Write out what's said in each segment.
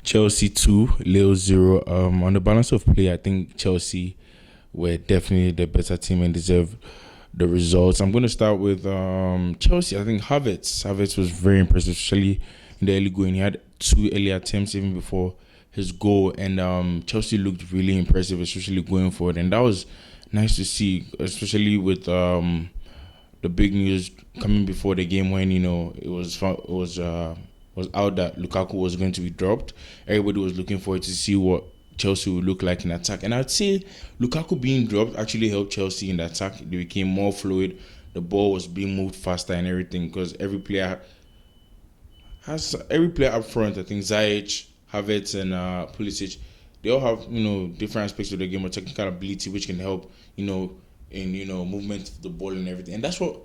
Chelsea 2, Lille 0. On the balance of play, I think Chelsea were definitely the better team and deserve the results. I'm going to start with Chelsea. I think Havertz was very impressive, especially in the early going. He had two early attempts even before his goal, and Chelsea looked really impressive, especially going forward. And that was nice to see, especially with the big news coming before the game when it was out that Lukaku was going to be dropped. Everybody was looking forward to see what Chelsea would look like in attack, and I'd say Lukaku being dropped actually helped Chelsea in the attack. They became more fluid. The ball was being moved faster and everything because every player up front. I think Ziyech, Havertz, and Pulisic, they all have different aspects of the game or technical ability which can help in movement of the ball and everything. And that's what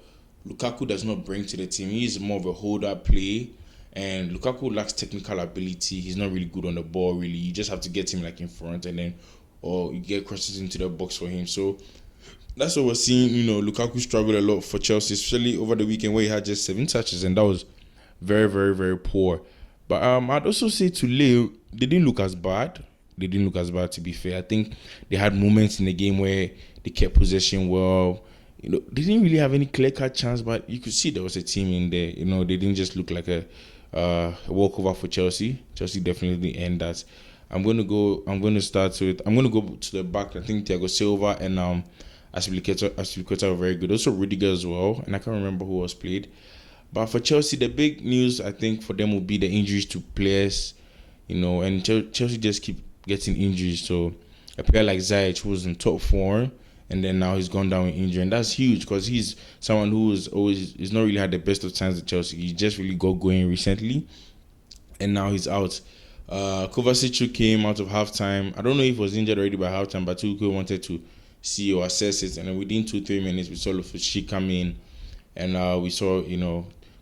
Lukaku does not bring to the team. He's more of a holder play, and Lukaku lacks technical ability. He's not really good on the ball. Really, you just have to get him like in front, and then or you get crosses into the box for him. So that's what we're seeing. Lukaku struggled a lot for Chelsea, especially over the weekend where he had just 7 touches, and that was very, very, very poor. But I'd also say to Lille, they didn't look as bad. They didn't look as bad, to be fair. I think they had moments in the game where they kept possession well. They didn't really have any clear-cut chance, but you could see there was a team in there. They didn't just look like a walkover for Chelsea. Chelsea definitely end that. I'm going to go to the back. I think Thiago Silva and Aspilicueta were very good. Also Rudiger as well, and I can't remember who was played. But for Chelsea, the big news I think for them will be the injuries to players, and Chelsea just keep getting injuries. So a player like Ziyech, who was in top form, and then now he's gone down with injury, and that's huge because he's someone who is not really had the best of times at Chelsea. He just really got going recently, and now he's out. Kovacic who came out of halftime. I don't know if he was injured already by halftime, but Tuchel wanted to see or assess it, and then within 2-3 minutes we saw Loftus-Cheek come in, and we saw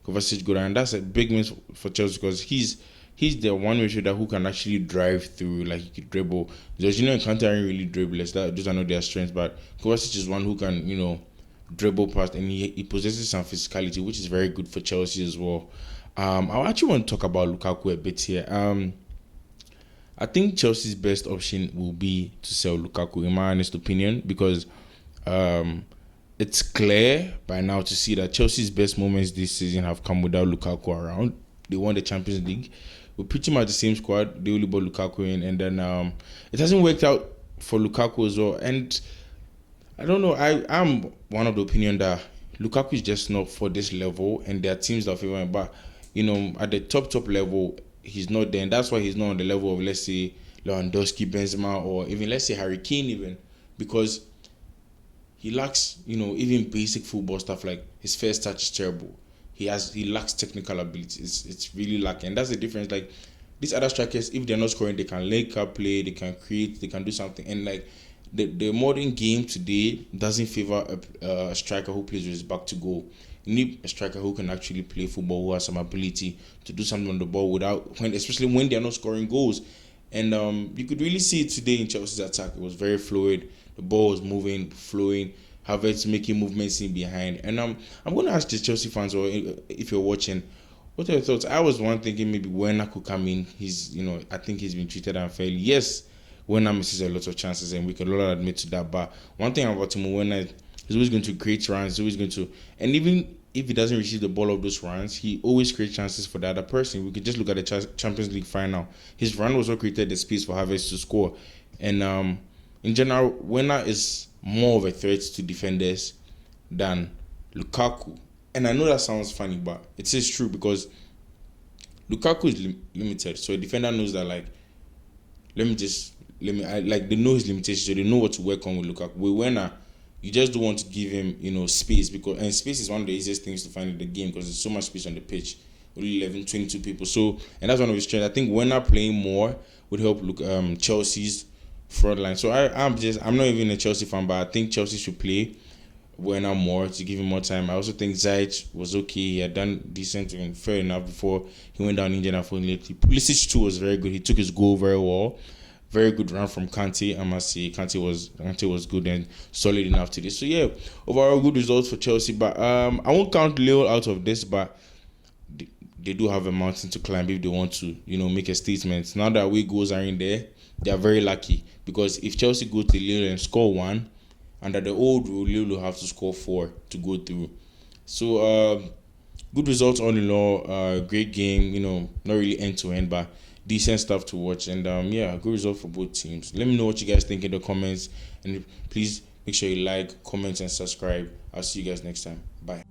Kovacic go down. And that's a big miss for Chelsea because he's the one midfielder who can actually drive through, like he could dribble. Because in Kante aren't really dribblers. Those are not their strengths, but Kovacic is one who can dribble past, and he possesses some physicality, which is very good for Chelsea as well. I actually want to talk about Lukaku a bit here. I think Chelsea's best option will be to sell Lukaku, in my honest opinion, because it's clear by now to see that Chelsea's best moments this season have come without Lukaku around. They won the Champions League with pretty much the same squad. They only brought Lukaku in, and then it hasn't worked out for Lukaku as well. And I don't know. I'm one of the opinion that Lukaku is just not for this level, and there are teams that favor him. But at the top level, he's not there, and that's why he's not on the level of, let's say, Lewandowski, Benzema, or even let's say Harry Kane, even because he lacks even basic football stuff. Like his first touch is terrible. He lacks technical ability. It's really lacking, and that's the difference. Like these other strikers, if they're not scoring, they can link up play, they can create, they can do something. And like the modern game today doesn't favor a striker who plays with his back to goal. You need a striker who can actually play football, who has some ability to do something on the ball especially when they're not scoring goals. And you could really see it today in Chelsea's attack. It was very fluid. The ball was moving, flowing. Havertz making movements in behind. And I'm going to ask the Chelsea fans, or if you're watching, what are your thoughts? I was one thinking maybe Werner could come in. I think he's been treated unfairly. Yes, Werner misses a lot of chances, and we can all admit to that. But one thing about him, Werner, he's always going to create runs. He's always going to, and even if he doesn't receive the ball of those runs, he always creates chances for the other person. We could just look at the Champions League final. His run was what created the space for Havertz to score. And in general, Werner is more of a threat to defenders than Lukaku. And I know that sounds funny, but it is true because Lukaku is limited. So a defender knows that, like, they know his limitations, so they know what to work on with Lukaku. With Werner, you just don't want to give him, space, and space is one of the easiest things to find in the game because there's so much space on the pitch. Only 11, 22 people. So, and that's one of his strengths. I think Werner playing more would help Chelsea's front line. So I'm not even a Chelsea fan, but I think Chelsea should play Werner more to give him more time. I also think Ziyech was okay. He had done decent and fair enough before he went down injured, unfortunately. Pulisic too was very good. He took his goal very well. Very good run from Kante. I must say Kante was good and solid enough to this. So yeah, overall good results for Chelsea. But I won't count Lille out of this, but they do have a mountain to climb if they want to, make a statement. Now that away goals are in there, they are very lucky, because if Chelsea go to Lille and score one, under the old rule, Lille will have to score four to go through. So good results all in all. Great game. Not really end to end, but decent stuff to watch. And yeah, good result for both teams. Let me know what you guys think in the comments, and please make sure you like, comment, and subscribe. I'll see you guys next time. Bye.